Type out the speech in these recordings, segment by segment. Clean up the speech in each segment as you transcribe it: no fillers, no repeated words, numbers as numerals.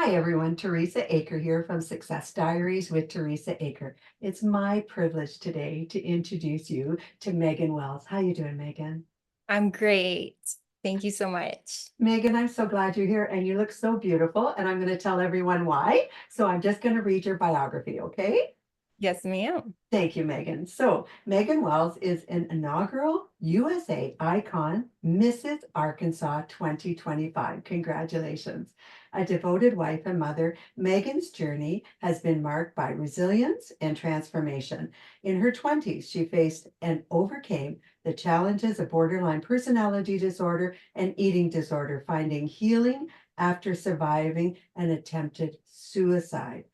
Hi everyone, Teresa Aker here from Success Diaries with Teresa Aker. It's my privilege today to introduce you to Megan Wells. How you doing, Megan? I'm great. Thank you so much. Megan, I'm so glad you're here and you look so beautiful and I'm going to tell everyone why. So I'm just going to read your biography, okay? Yes, ma'am. Thank you, Megan. So, Megan Wells is an inaugural USA Icon Mrs. Arkansas 2025. Congratulations. A devoted wife and mother, Megan's journey has been marked by resilience and transformation. In her 20s, she faced and overcame the challenges of borderline personality disorder and eating disorder, finding healing after surviving an attempted suicide.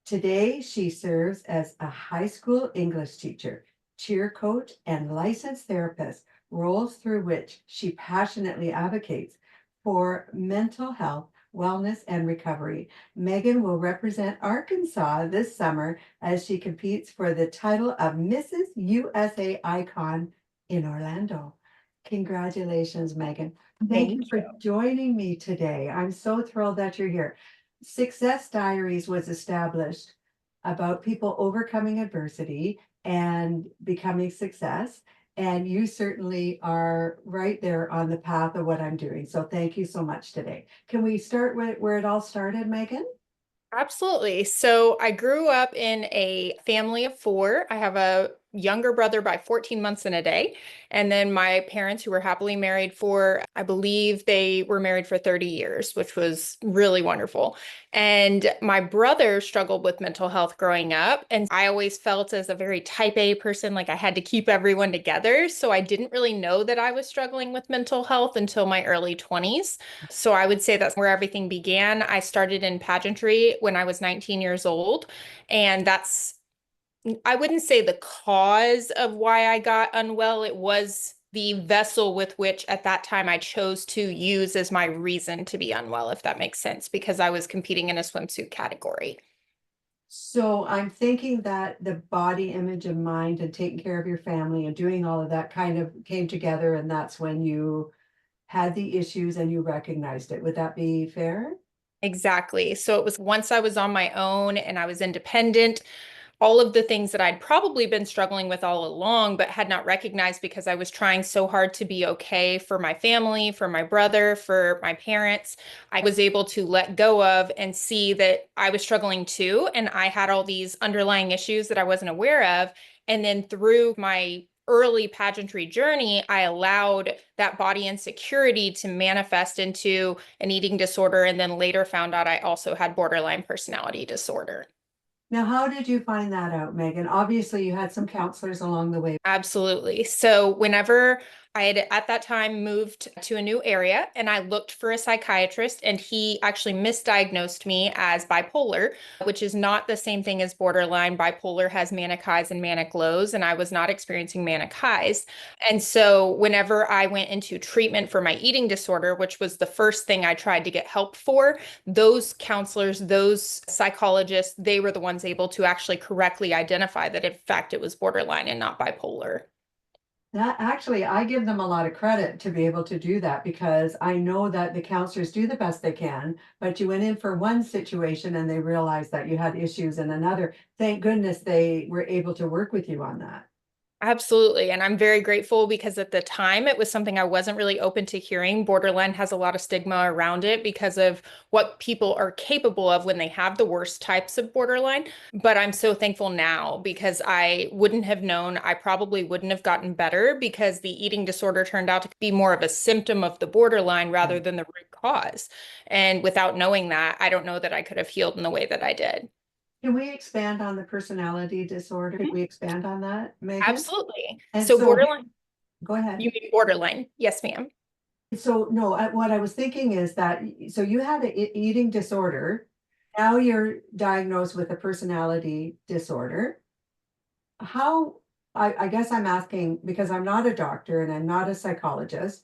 Today, she serves as a high school English teacher, cheer coach, and licensed therapist, roles through which she passionately advocates for mental health, wellness, and recovery. Megan will represent Arkansas this summer as she competes for the title of Mrs. USA Icon in Orlando. Congratulations, Megan. Thank Thank you you. for joining me today. I'm so thrilled that you're here. Success Diaries was established about people overcoming adversity and becoming success. And you certainly are right there on the path of what I'm doing. So thank you so much today. Can we start with where it all started, Megan? Absolutely. So I grew up in a family of four. I have a younger brother by 14 months and a day. And then my parents, who were happily married for, I believe they were married for 30 years, which was really wonderful. And my brother struggled with mental health growing up. And I always felt as a very type A person, like I had to keep everyone together. So I didn't really know that I was struggling with mental health until my early 20s. So I would say that's where everything began. I started in pageantry when I was 19 years old, and I wouldn't say the cause of why I got unwell. It was the vessel with which at that time I chose to use as my reason to be unwell, if that makes sense, because I was competing in a swimsuit category. So I'm thinking that the body image and mind and taking care of your family and doing all of that kind of came together, and that's when you had the issues and you recognized it. Would that be fair? Exactly. So it was once I was on my own and I was independent, all of the things that I'd probably been struggling with all along, but had not recognized because I was trying so hard to be okay for my family, for my brother, for my parents. I was able to let go of and see that I was struggling too. And I had all these underlying issues that I wasn't aware of. And then through my early pageantry journey, I allowed that body insecurity to manifest into an eating disorder. And then later found out I also had borderline personality disorder. Now, how did you find that out, Megan? Obviously, you had some counselors along the way. Absolutely. So whenever I had at that time moved to a new area and I looked for a psychiatrist, and he actually misdiagnosed me as bipolar, which is not the same thing as borderline. Bipolar has manic highs and manic lows, and I was not experiencing manic highs. And so whenever I went into treatment for my eating disorder, which was the first thing I tried to get help for, those counselors, those psychologists, they were the ones able to actually correctly identify that in fact it was borderline and not bipolar. That actually, I give them a lot of credit to be able to do that because I know that the counselors do the best they can, but you went in for one situation and they realized that you had issues in another. Thank goodness they were able to work with you on that. Absolutely. And I'm very grateful because at the time it was something I wasn't really open to hearing. Borderline has a lot of stigma around it because of what people are capable of when they have the worst types of borderline. But I'm so thankful now because I wouldn't have known, I probably wouldn't have gotten better because the eating disorder turned out to be more of a symptom of the borderline rather Right. than the root cause. And without knowing that, I don't know that I could have healed in the way that I did. Can we expand on the personality disorder? Could Mhm. we expand on that, Megan? Absolutely. And So so, borderline, go ahead. you mean borderline? Yes, ma'am. So, no, what I was thinking is that, so you had an eating disorder. Now you're diagnosed with a personality disorder. How, I guess I'm asking because I'm not a doctor and I'm not a psychologist.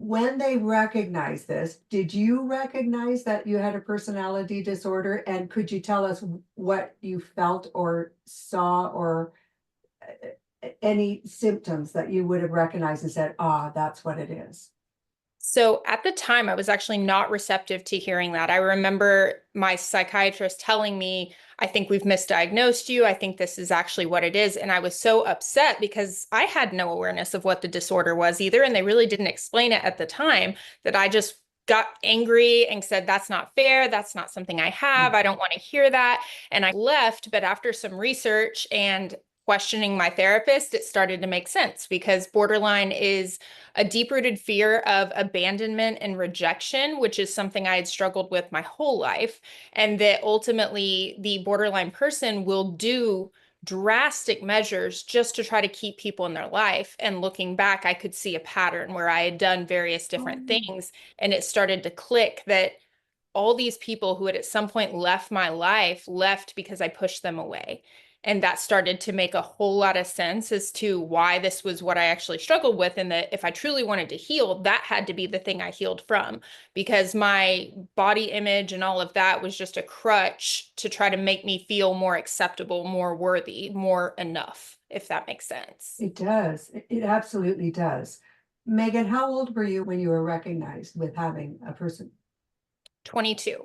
When they recognized this, did you recognize that you had a personality disorder? And could you tell us what you felt or saw or any symptoms that you would have recognized and said, ah, that's what it is? So at the time, I was actually not receptive to hearing that. I remember my psychiatrist telling me, I think we've misdiagnosed you. I think this is actually what it is. And I was so upset because I had no awareness of what the disorder was either. And they really didn't explain it at the time, that I just got angry and said, that's not fair. That's not something I have. I don't want to hear that. And I left. But after some research and questioning my therapist, it started to make sense because borderline is a deep-rooted fear of abandonment and rejection, which is something I had struggled with my whole life. And that ultimately the borderline person will do drastic measures just to try to keep people in their life. And looking back, I could see a pattern where I had done various different Oh. things, and it started to click that all these people who had at some point left my life left because I pushed them away. And that started to make a whole lot of sense as to why this was what I actually struggled with. And that if I truly wanted to heal, that had to be the thing I healed from, because my body image and all of that was just a crutch to try to make me feel more acceptable, more worthy, more enough, if that makes sense. It does. It absolutely does. Megan, how old were you when you were recognized with having a person? 22.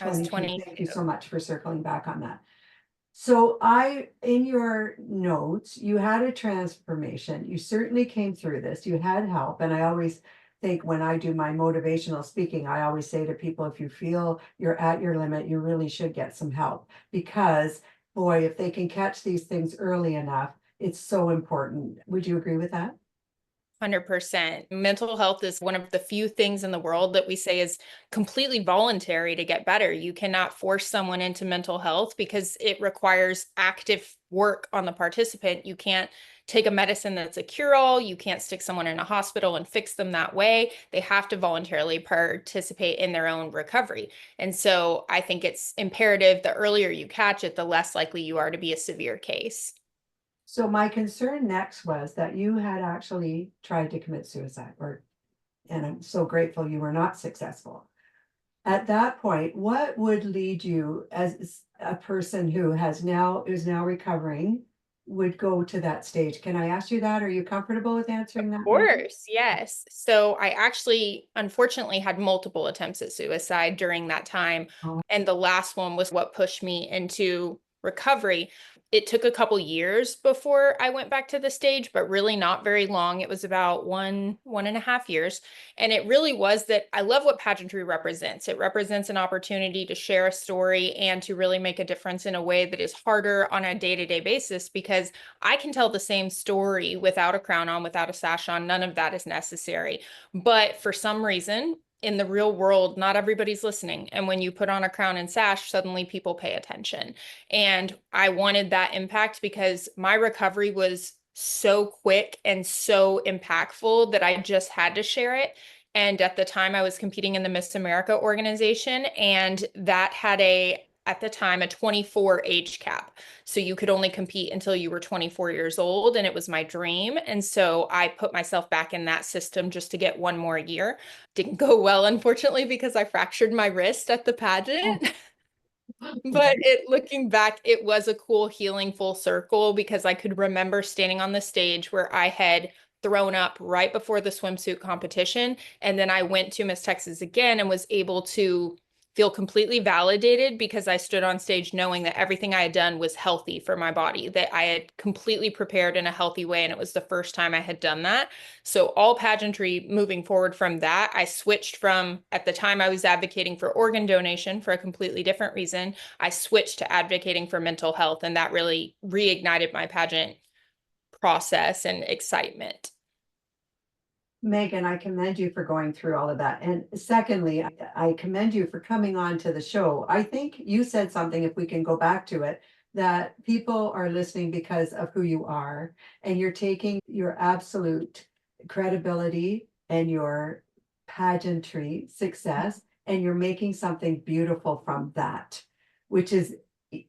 I was 22. Thank you 22. so much for circling back on that. In your notes, you had a transformation. You certainly came through this. You had help. And I always think when I do my motivational speaking, I always say to people, if you feel you're at your limit, you really should get some help because, boy, if they can catch these things early enough, it's so important. Would you agree with that? 100%. Mental health is one of the few things in the world that we say is completely voluntary to get better. You cannot force someone into mental health because it requires active work on the participant. You can't take a medicine that's a cure-all. You can't stick someone in a hospital and fix them that way. They have to voluntarily participate in their own recovery. And so I think it's imperative the earlier you catch it, the less likely you are to be a severe case. So my concern next was that you had actually tried to commit suicide, and I'm so grateful you were not successful. At that point, what would lead you as a person who is now recovering would go to that stage? Can I ask you that? Are you comfortable with answering that, Megan? Course, yes. So I actually, unfortunately, had multiple attempts at suicide during that time. Oh, And the last one was what pushed me into recovery. It took a couple years before I went back to the stage, but really not very long. It was about 1.5 years. And it really was that I love what pageantry represents. It represents an opportunity to share a story and to really make a difference in a way that is harder on a day-to-day basis, because I can tell the same story without a crown on, without a sash on. None of that is necessary. But for some reason, in the real world, not everybody's listening. And when you put on a crown and sash, suddenly people pay attention. And I wanted that impact because my recovery was so quick and so impactful that I just had to share it. And at the time, I was competing in the Miss America organization, and that had at the time, a 24 age cap. So you could only compete until you were 24 years old, and it was my dream. And so I put myself back in that system just to get one more year. Didn't go well, unfortunately, because I fractured my wrist at the oh, pageant. But looking back, it was a cool healing full circle because I could remember standing on the stage where I had thrown up right before the swimsuit competition. And then I went to Miss Texas again and was able to feel completely validated because I stood on stage knowing that everything I had done was healthy for my body, that I had completely prepared in a healthy way. And it was the first time I had done that. So all pageantry moving forward from that, I switched from, at the time I was advocating for organ donation for a completely different reason. I switched to advocating for mental health, and that really reignited my pageant process and excitement. Megan, I commend you for going through all of that. And secondly, I commend you for coming on to the show. I think you said something, if we can go back to it, that people are listening because of who you are, and you're taking your absolute credibility and your pageantry success, and you're making something beautiful from that, which is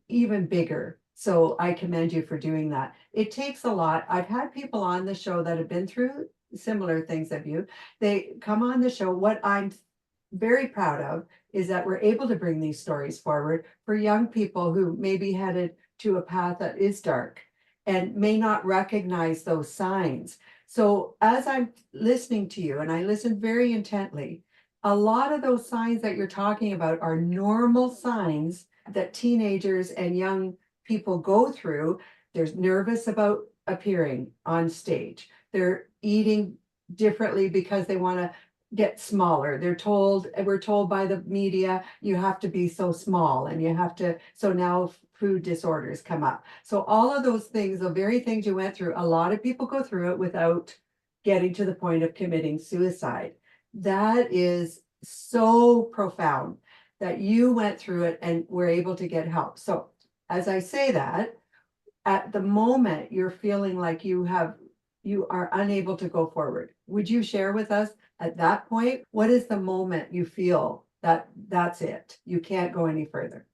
even bigger. So I commend you for doing that. It takes a lot. I've had people on the show that have been through similar things of you. They come on the show. What I'm very proud of is that we're able to bring these stories forward for young people who may be headed to a path that is dark and may not recognize those signs. So as I'm listening to you, and I listen very intently, a lot of those signs that you're talking about are normal signs that teenagers and young people go through. They're nervous about appearing on stage. They're eating differently because they want to get smaller. We're told by the media, you have to be so small and you have to, so now food disorders come up. So all of those things, the very things you went through, a lot of people go through it without getting to the point of committing suicide. That is so profound that you went through it and were able to get help. So as I say that, at the moment you're feeling like you are unable to go forward. Would you share with us at that point, what is the moment you feel that that's it? You can't go any further?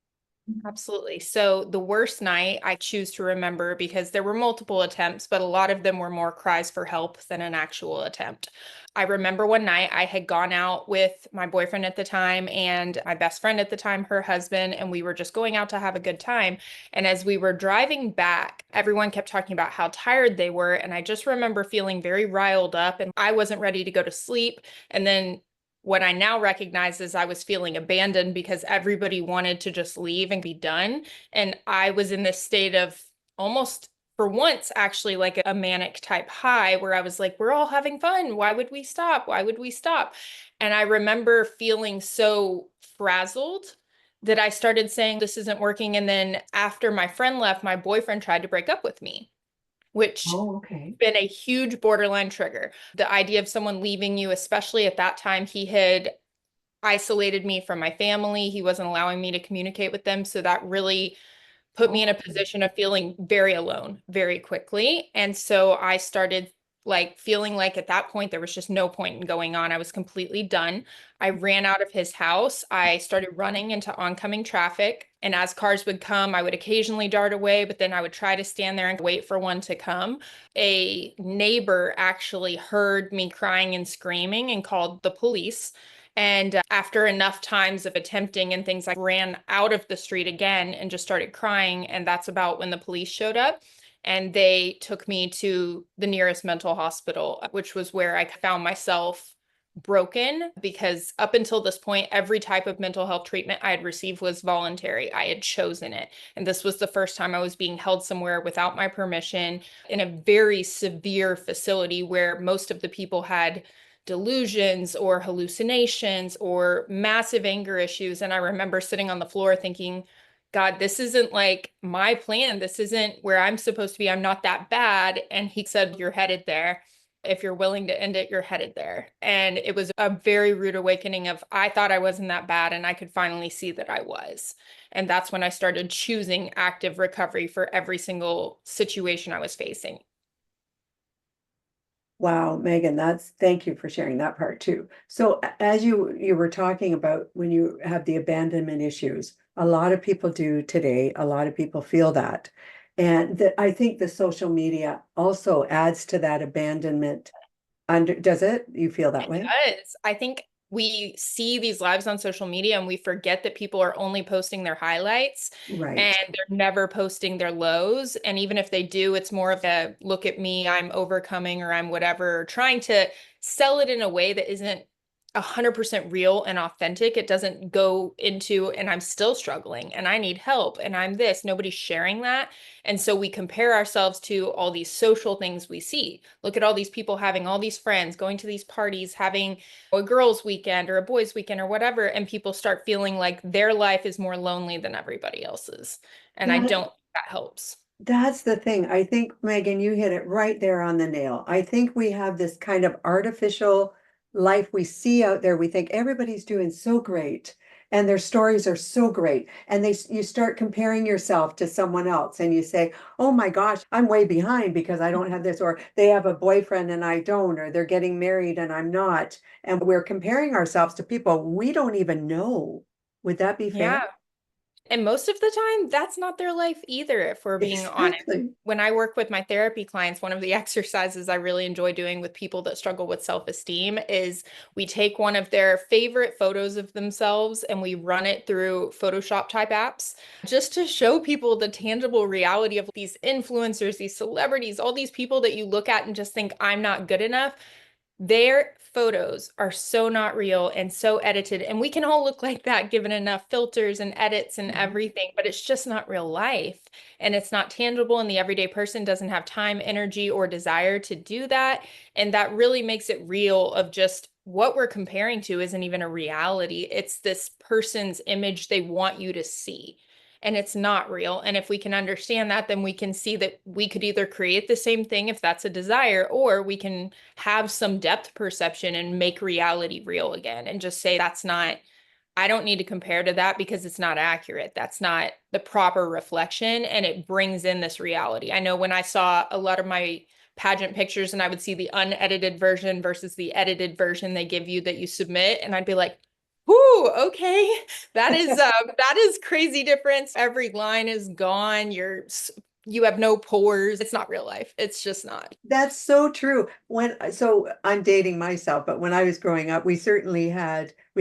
Absolutely. So the worst night I choose to remember because there were multiple attempts, but a lot of them were more cries for help than an actual attempt. I remember one night I had gone out with my boyfriend at the time and my best friend at the time, her husband, and we were just going out to have a good time. And as we were driving back, everyone kept talking about how tired they were. And I just remember feeling very riled up and I wasn't ready to go to sleep. And then what I now recognize is I was feeling abandoned because everybody wanted to just leave and be done. And I was in this state of almost, for once, actually like a manic type high where I was like, we're all having fun. Why would we stop? Why would we stop? And I remember feeling so frazzled that I started saying, this isn't working. And then after my friend left, my boyfriend tried to break up with me, which Oh, okay. been a huge borderline trigger. The idea of someone leaving you, especially at that time, he had isolated me from my family. He wasn't allowing me to communicate with them. So that really put me in a Okay. position of feeling very alone very quickly. And so I started like feeling like at that point there was just no point in going on. I was completely done. I ran out of his house. I started running into oncoming traffic. And as cars would come, I would occasionally dart away, but then I would try to stand there and wait for one to come. A neighbor actually heard me crying and screaming and called the police. And after enough times of attempting and things, I ran out of the street again and just started crying. And that's about when the police showed up. And they took me to the nearest mental hospital, which was where I found myself broken because up until this point, every type of mental health treatment I had received was voluntary. I had chosen it. And this was the first time I was being held somewhere without my permission in a very severe facility where most of the people had delusions or hallucinations or massive anger issues. And I remember sitting on the floor thinking, God, this isn't like my plan. This isn't where I'm supposed to be. I'm not that bad. And he said, you're headed there. If you're willing to end it, you're headed there. And it was a very rude awakening of I thought I wasn't that bad and I could finally see that I was. And that's when I started choosing active recovery for every single situation I was facing. Wow, Megan, thank you for sharing that part too. So as you were talking about when you have the abandonment issues, a lot of people do today, a lot of people feel that. And that I think the social media also adds to that abandonment. Does it? You feel that It way? does. I think we see these lives on social media and we forget that people are only posting their highlights and Right. they're never posting their lows. And even if they do, it's more of a look at me, I'm overcoming or I'm whatever, trying to sell it in a way that isn't 100% real and authentic. It doesn't go into, and I'm still struggling and I need help and I'm this. Nobody's sharing that. And so we compare ourselves to all these social things we see. Look at all these people having all these friends, going to these parties, having a girls' weekend or a boys' weekend or whatever. And people start feeling like their life is more lonely than everybody else's. And I That don't think that helps. That's the thing. I think, Megan, you hit it right there on the nail. I think we have this kind of artificial life we see out there. We think everybody's doing so great and their stories are so great. And you start comparing yourself to someone else and you say, oh my gosh, I'm way behind because I don't have this, or they have a boyfriend and I don't, or they're getting married and I'm not. And we're comparing ourselves to people we don't even know. Would that be fair? Yeah. And most of the time, that's not their life either, if we're being honest. Exactly. When I work with my therapy clients, one of the exercises I really enjoy doing with people that struggle with self-esteem is we take one of their favorite photos of themselves and we run it through Photoshop type apps just to show people the tangible reality of these influencers, these celebrities, all these people that you look at and just think, I'm not good enough. Their photos are so not real and so edited. And we can all look like that given enough filters and edits and Mhm. everything, but it's just not real life. And it's not tangible. And the everyday person doesn't have time, energy, or desire to do that. And that really makes it real of just what we're comparing to isn't even a reality. It's this person's image they want you to see. And it's not real. And if we can understand that, then we can see that we could either create the same thing if that's a desire, or we can have some depth perception and make reality real again and just say that's not, I don't need to compare to that because it's not accurate. That's not the proper reflection. And it brings in this reality. I know when I saw a lot of my pageant pictures and I would see the unedited version versus the edited version they give you that you submit, and I'd be like, "Whoo, okay. That is crazy difference. Every line is gone. You have no pores. It's not real life. It's just not." That's so true. So I'm dating myself, but when I was growing up, we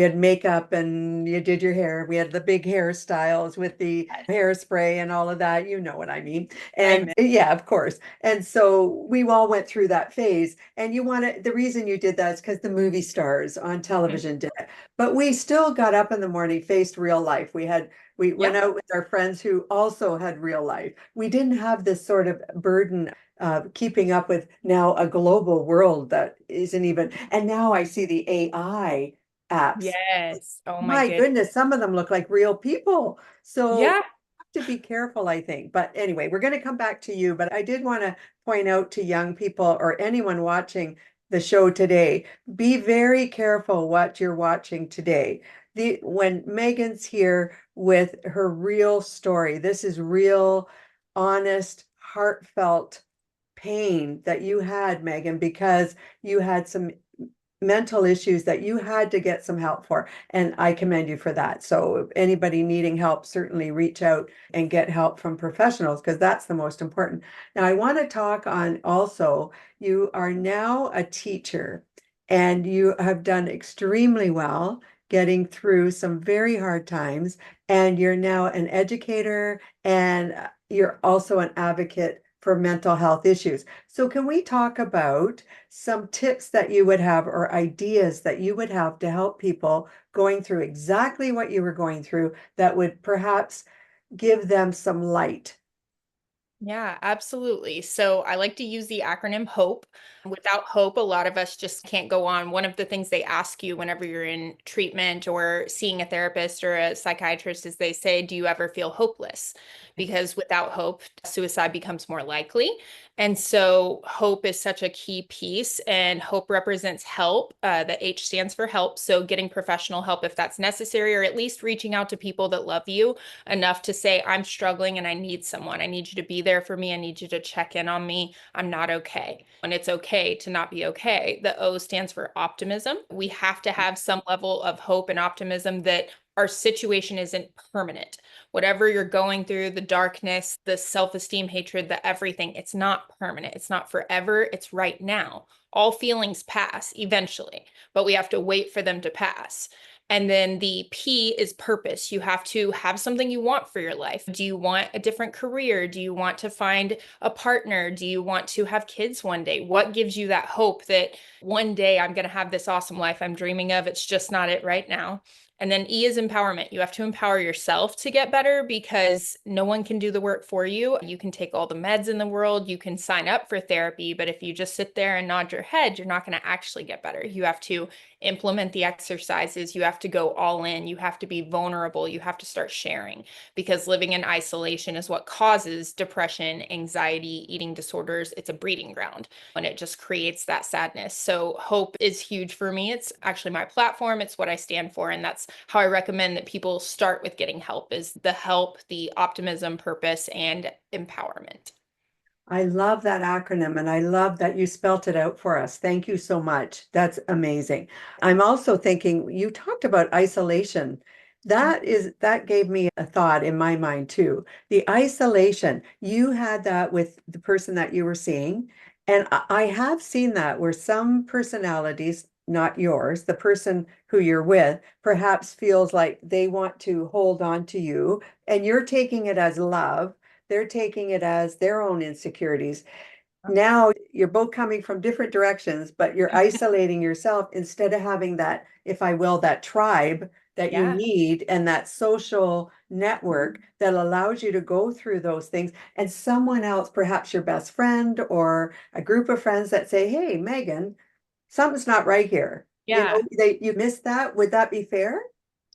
had makeup and you did your hair. We had the big hairstyles with the hairspray and all of that. You know what I mean? I And yeah, of course. And so we all went through that phase. And the reason you did that is because the movie stars on mean, television did it. But we still got up in the morning, faced real life. We yeah. went out with our friends who also had real life. We didn't have this sort of burden keeping up with now a global world that isn't even, and now I see the AI apps. Yes. Oh my My goodness. goodness, some of them look like real people. So Yeah. have to be careful, I think. But anyway, we're going to come back to you. But I did want to point out to young people or anyone watching the show today, be very careful what you're watching today. When Megan's here with her real story, this is real, honest, heartfelt pain that you had, Megan, because you had some mental issues that you had to get some help for. And I commend you for that. So if anybody needing help, certainly reach out and get help from professionals because that's the most important. Now, I want to talk on also, you are now a teacher and you have done extremely well getting through some very hard times. And you're now an educator and you're also an advocate for mental health issues. So can we talk about some tips that you would have or ideas that you would have to help people going through exactly what you were going through that would perhaps give them some light? Yeah, absolutely. So I like to use the acronym HOPE. Without hope, a lot of us just can't go on. One of the things they ask you whenever you're in treatment or seeing a therapist or a psychiatrist is they say, "Do you ever feel hopeless?" Because without hope, suicide becomes more likely. And so hope is such a key piece, and hope represents help. The H stands for help. So getting professional help if that's necessary, or at least reaching out to people that love you enough to say, I'm struggling and I need someone. I need you to be there for me. I need you to check in on me. I'm not okay. And it's okay to not be okay. The O stands for optimism. We have to have some level of hope and optimism that our situation isn't permanent. Whatever you're going through, the darkness, the self-esteem, hatred, the everything, it's not permanent. It's not forever. It's right now. All feelings pass eventually, but we have to wait for them to pass. And then the P is purpose. You have to have something you want for your life. Do you want a different career? Do you want to find a partner? Do you want to have kids one day? What gives you that hope that one day I'm going to have this awesome life I'm dreaming of? It's just not it right now. And then E is empowerment. You have to empower yourself to get better because no one can do the work for you. You can take all the meds in the world, you can sign up for therapy, but if you just sit there and nod your head, you're not going to actually get better. You have to implement the exercises, you have to go all in, you have to be vulnerable, you have to start sharing because living in isolation is what causes depression, anxiety, eating disorders. It's a breeding ground and it just creates that sadness. So hope is huge for me. It's actually my platform, it's what I stand for, and that's how I recommend that people start with getting help is the help, the optimism, purpose, and empowerment. I love that acronym and I love that you spelt it out for us. Thank you so much. That's amazing. I'm also thinking you talked about isolation That gave me a thought in my mind too. The isolation, you had that with the person that you were seeing. And I have seen that where some personalities, not yours, the person who you're with, perhaps feels like they want to hold on to you and you're taking it as love. They're taking it as their own insecurities. Now you're both coming from different directions, but you're isolating yourself instead of having that, if I will, that tribe that you Yeah. need and that social network that allows you to go through those things. And someone else, perhaps your best friend or a group of friends that say, hey, Megan, something's not right here. You know, Yeah. you missed that. Would that be fair?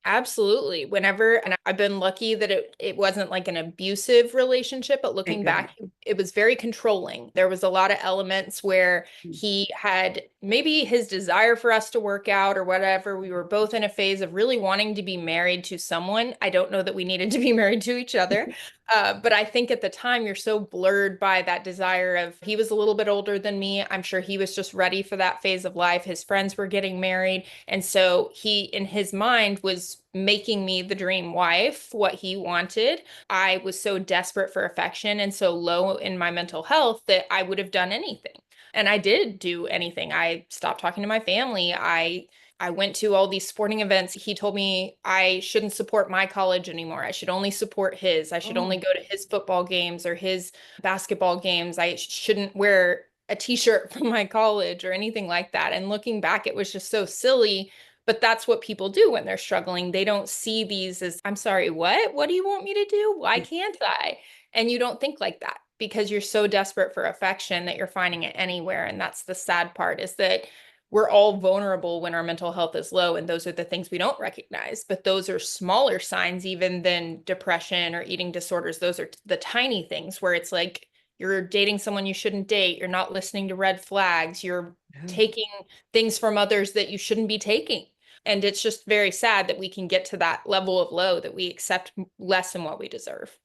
Absolutely. Whenever, and I've been lucky that it wasn't like an abusive relationship, but Thank looking goodness. back, it was very controlling. There was a lot of elements where he had maybe his desire for us to work out or whatever. We were both in a phase of really wanting to be married to someone. I don't know that we needed to be married to each other. But I think at the time you're so blurred by that desire of he was a little bit older than me. I'm sure he was just ready for that phase of life. His friends were getting married. And so he, in his mind, was making me the dream wife, what he wanted. I was so desperate for affection and so low in my mental health that I would have done anything. And I did do anything. I stopped talking to my family. I went to all these sporting events. He told me I shouldn't support my college anymore. I should only support his. I should only Oh, go to his football games or his basketball games. I shouldn't wear a t-shirt from my college or anything like that. And looking back, it was just so silly. But that's what people do when they're struggling. They don't see these as, I'm sorry, what? What do you want me to do? Why can't I? And you don't think like that because you're so desperate for affection that you're finding it anywhere. And that's the sad part is that we're all vulnerable when our mental health is low. And those are the things we don't recognize. But those are smaller signs, even than depression or eating disorders. Those are the tiny things where it's like you're dating someone you shouldn't date, you're not listening to red flags, you're yeah. taking things from others that you shouldn't be taking. And it's just very sad that we can get to that level of low that we accept less than what we deserve.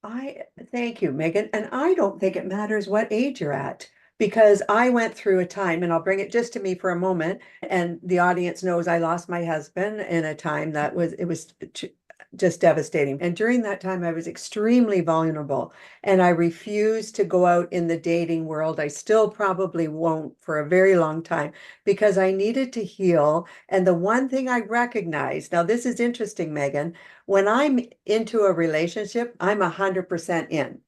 I thank you, Megan. And I don't think it matters what age you're at because I went through a time, and I'll bring it just to me for a moment. And the audience knows I lost my husband in a time that was just devastating. And during that time, I was extremely vulnerable and I refused to go out in the dating world. I still probably won't for a very long time because I needed to heal. And the one thing I recognized, now this is interesting, Megan, when I'm into a relationship, I'm 100% in.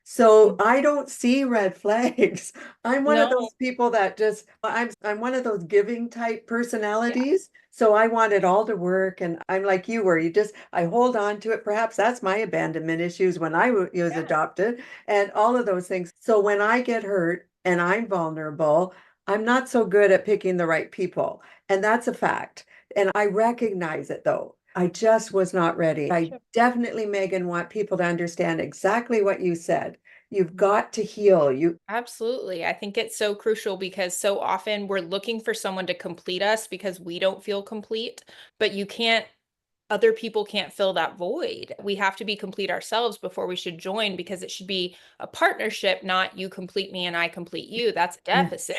So I don't see red flags. I'm one of No, those people that just I'm one of those giving type yeah, personalities. So I want it all to work and I'm like you where you just I hold on to it. Perhaps that's my abandonment issues when was yeah, adopted and all of those things. So when I get hurt and I'm vulnerable, I'm not so good at picking the right people. And that's a fact. And I recognize it though. I just was not ready. I sure. definitely, Megan, want people to understand exactly what you said. You've got to heal. You, Absolutely. I think it's so crucial because so often we're looking for someone to complete us because we don't feel complete, but you can't other people can't fill that void. We have to be complete ourselves before we should join because it should be a partnership, not you complete me and I complete you. That's a yeah, deficit.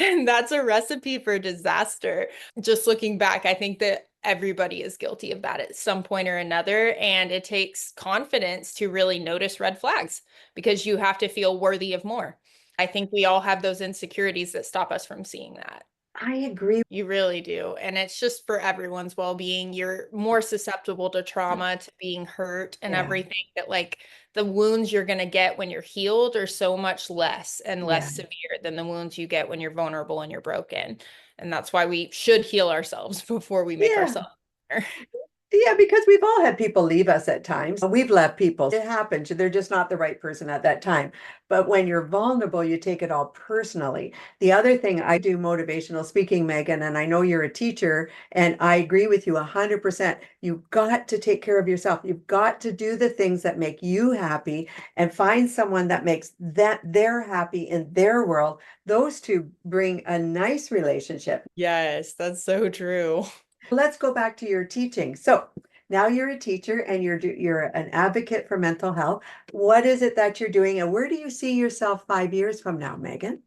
And that's a recipe for disaster. Just looking back, I think that everybody is guilty of that at some point or another. And it takes confidence to really notice red flags because you have to feel worthy of more. I think we all have those insecurities that stop us from seeing that. I agree. You really do. And it's just for everyone's well-being. You're more susceptible to trauma, to being hurt and Yeah, everything that like the wounds you're going to get when you're healed are so much less and yeah, less severe than the wounds you get when you're vulnerable and you're broken. And that's why we should heal ourselves before we make yeah. ourselves better. Yeah, because we've all had people leave us at times. We've left people. It happens. They're just not the right person at that time. But when you're vulnerable, you take it all personally. The other thing I do motivational speaking, Megan, and I know you're a teacher, and I agree with you 100%. You've got to take care of yourself. You've got to do the things that make you happy and find someone that makes that they're happy in their world. Those two bring a nice relationship. Yes, that's so true. Let's go back to your teaching. So now you're a teacher and you're an advocate for mental health. What is it that you're doing, and where do you see yourself 5 years from now, Megan?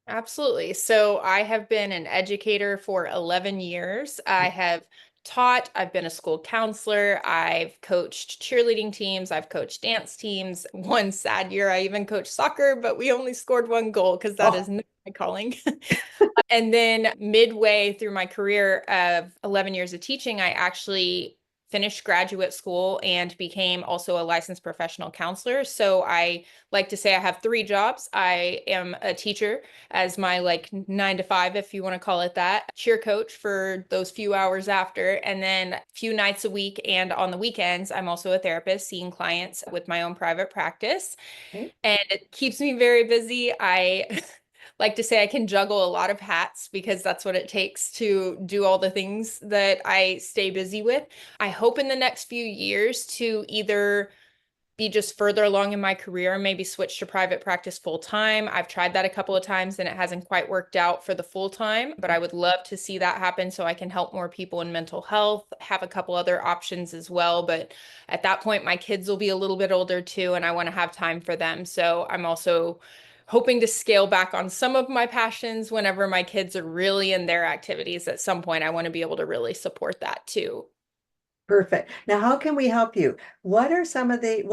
Absolutely. So I have been an educator for 11 years. I have taught, I've been a school counselor, I've coached cheerleading teams, I've coached dance teams. One sad year, I even coached soccer, but we only scored one goal because that Oh, is not my calling. And then midway through my career of 11 years of teaching, I actually finished graduate school and became also a licensed professional counselor. So I like to say I have three jobs. I am a teacher as my like 9 to 5, if you want to call it that, cheer coach for those few hours after, and then a few nights a week and on the weekends, I'm also a therapist seeing clients with my own private practice. okay. And it keeps me very busy. I like to say I can juggle a lot of hats because that's what it takes to do all the things that I stay busy with. I hope in the next few years to either be just further along in my career and maybe switch to private practice full time. I've tried that a couple of times and it hasn't quite worked out for the full time, but I would love to see that happen so I can help more people in mental health, have a couple other options as well. But at that point, my kids will be a little bit older too, and I want to have time for them. So I'm also hoping to scale back on some of my passions whenever my kids are really in their activities. At some point, I want to be able to really support that too. Perfect. Now, how can we help you? What is some of the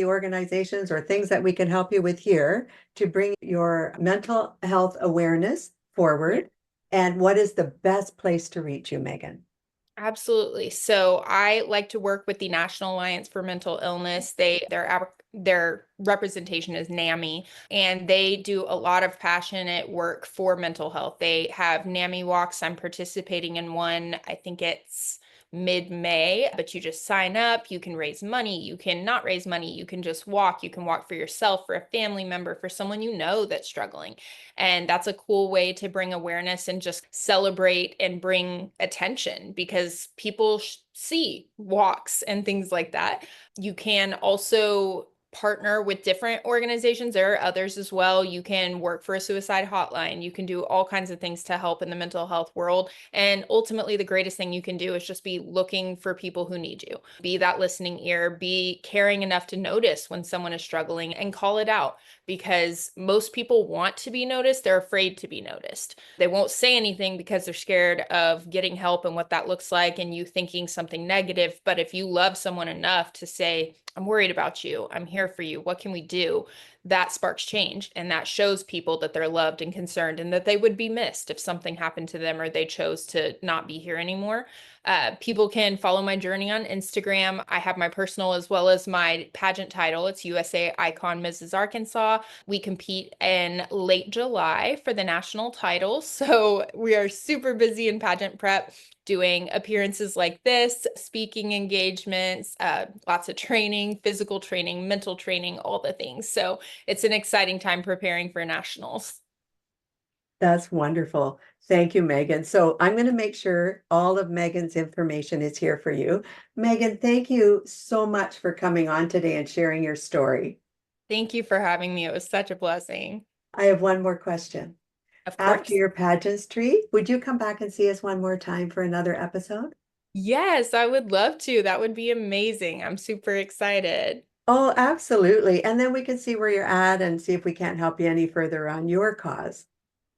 organizations or things that we can help you with here to bring your mental health awareness Yeah. forward? And what is the best place to reach you, Megan? Absolutely. So I like to work with the National Alliance for Mental Illness. Their representation is NAMI, and they do a lot of passionate work for mental health. They have NAMI walks. I'm participating in one. I think it's mid-May, but you just sign up, you can raise money, you can not raise money, you can just walk, you can walk for yourself, for a family member, for someone you know that's struggling. And that's a cool way to bring awareness and just celebrate and bring attention because people see walks and things like that. You can also partner with different organizations. There are others as well. You can work for a suicide hotline. You can do all kinds of things to help in the mental health world. And ultimately, the greatest thing you can do is just be looking for people who need you. Be that listening ear, be caring enough to notice when someone is struggling and call it out because most people want to be noticed. They're afraid to be noticed. They won't say anything because they're scared of getting help and what that looks like and you thinking something negative. But if you love someone enough to say, I'm worried about you, I'm here for you, what can we do? That sparks change. And that shows people that they're loved and concerned and that they would be missed if something happened to them or they chose to not be here anymore. People can follow my journey on Instagram. I have my personal as well as my pageant title. It's USA Icon Mrs. Arkansas. We compete in late July for the national title. So we are super busy in pageant prep, doing appearances like this, speaking engagements, lots of training, physical training, mental training, all the things. So it's an exciting time preparing for nationals. That's wonderful. Thank you, Megan. So I'm going to make sure all of Megan's information is here for you. Megan, thank you so much for coming on today and sharing your story. Thank you for having me. It was such a blessing. I have one more question. Of After course. your pageantry, would you come back and see us one more time for another episode? Yes, I would love to. That would be amazing. I'm super excited. Oh, absolutely. And then we can see where you're at and see if we can't help you any further on your cause.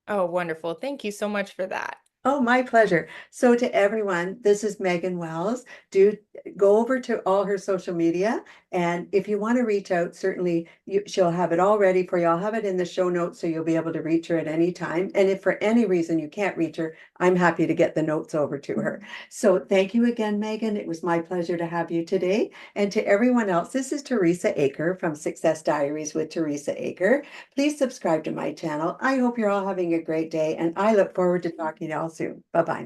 Oh, wonderful. Thank you so much for that. Oh, my pleasure. So to everyone, this is Megan Wells. Do go over to all her social media. And if you want to reach out, certainly she'll have it all ready for you. I'll have it in the show notes so you'll be able to reach her at any time. And if for any reason you can't reach her, I'm happy to get the notes over to her. So thank you again, Megan. It was my pleasure to have you today. And to everyone else, this is Teresa Aker from Success Diaries with Teresa Aker. Please subscribe to my channel. I hope you're all having a great day and I look forward to talking to you all soon. Bye-bye.